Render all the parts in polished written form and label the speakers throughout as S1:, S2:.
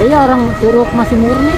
S1: Iya, orang Curug masih murni.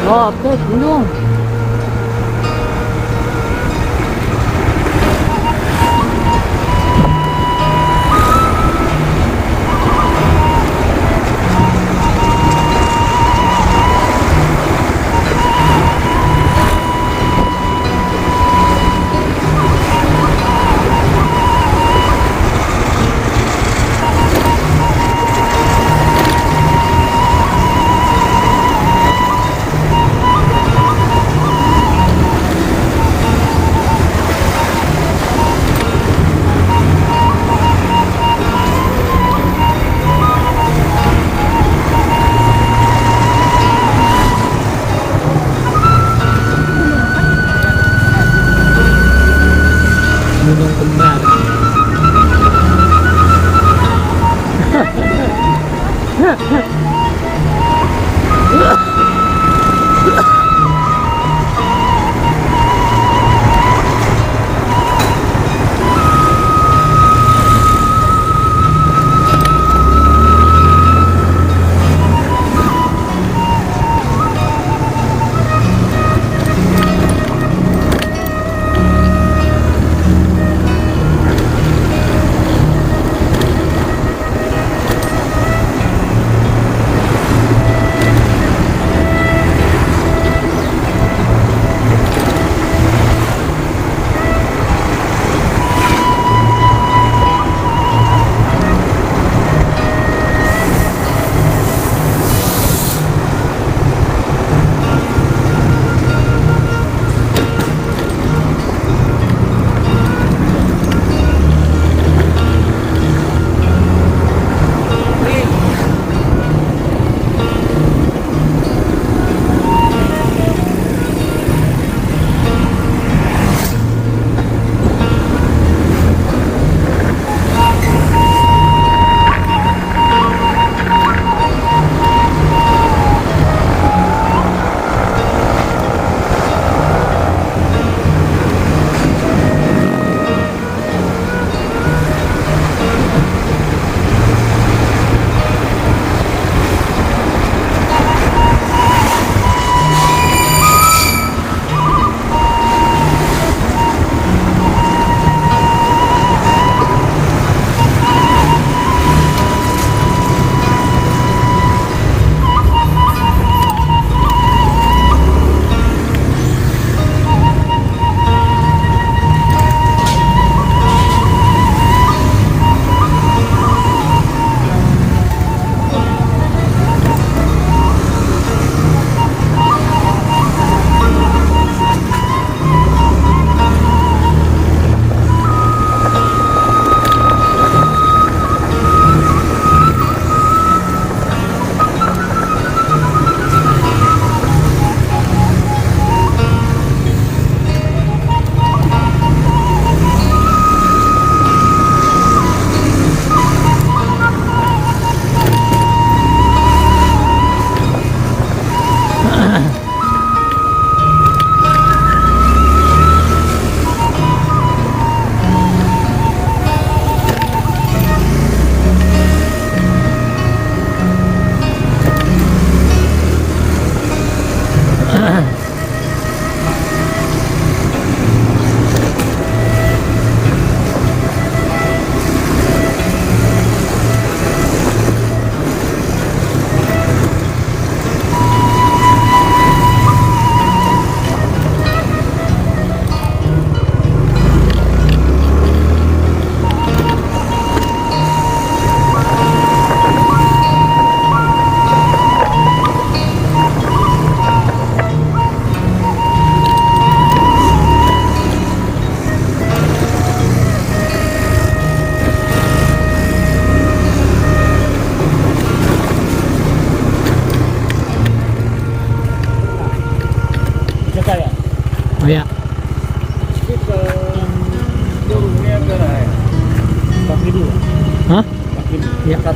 S1: Oke, gunung.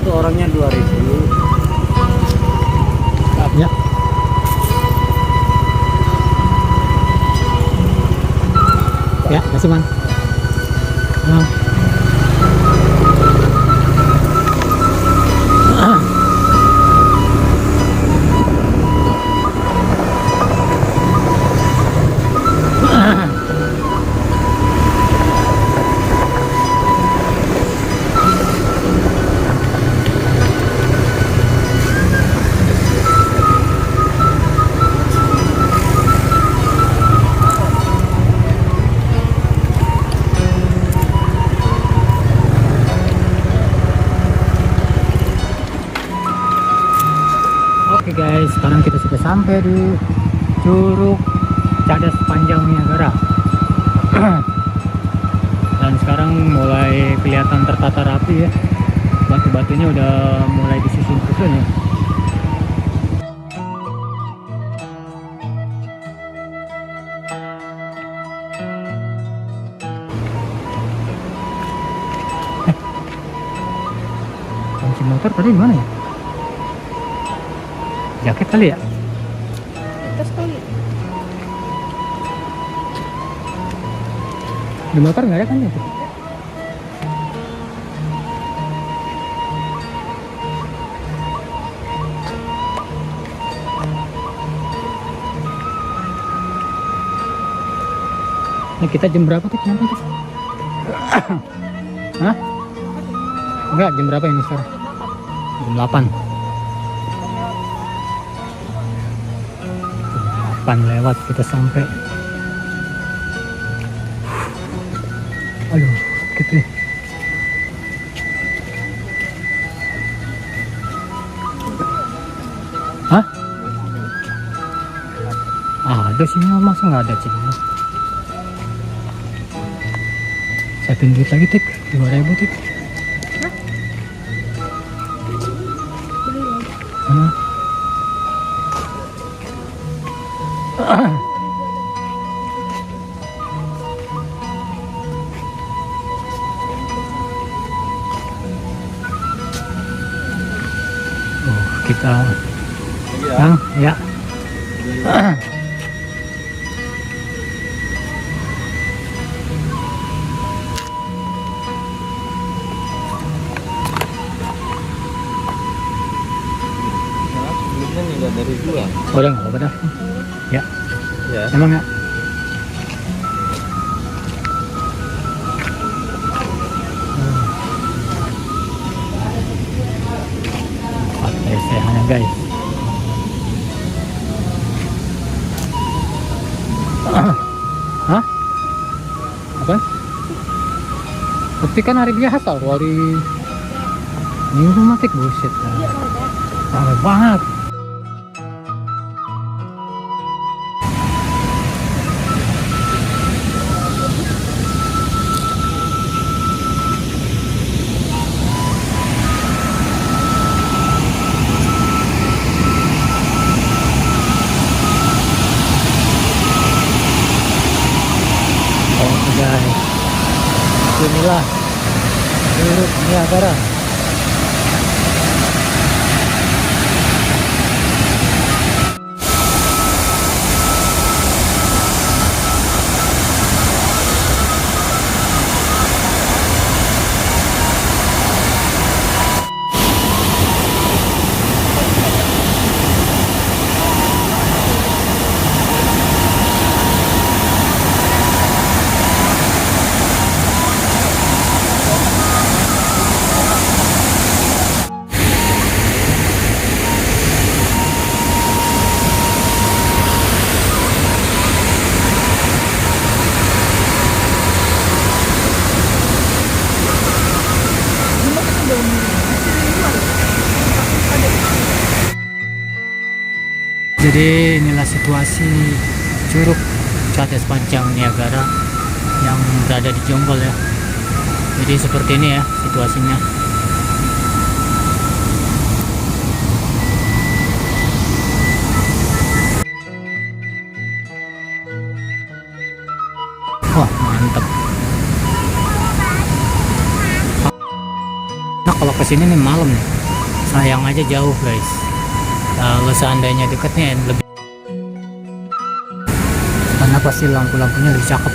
S2: satu orangnya 2.000.
S3: Ya. Ya, kasih man. Nah. Oke guys, sekarang kita sudah sampai di Curug Cadas Panjang Niagara. Dan sekarang mulai kelihatan tertata rapi ya. Batu-batunya udah mulai disusun-susun ya. Kunci motor tadi mana ya? Jaket kali ya?
S1: Atas kali.
S3: Di motor nggak ada kan itu? Ini kita jam berapa tuh nyampe tuh? Hah? Enggak, jam berapa ini sekarang? Jam 8. 8 lewat kita sampai. Aduh, gitu ya. Hah? Ada sini, masa nggak ada sini? Saya duit lagi tik, 2.000 tik. Hah? Kita Bang, ya.
S2: Sebelumnya nggak dari gua.
S3: Udah nggak apa-apa dah. Ya,
S2: Ya.
S3: emang ya. Lesehannya guys. Hah? Apa? Tapi kan hari biasa, hari minggu mati buset. Ramai banget. Guys, inilah Curug Niagara. Jadi inilah situasi Curug Cadas Panjang Niagara yang berada di Jonggol ya. Jadi seperti ini ya situasinya. Wah, mantap. Nah, kalau ke sini nih malam nih. Sayang aja jauh guys. Kalau seandainya deket nih lebih, karena pasti lampu-lampunya lebih cakep.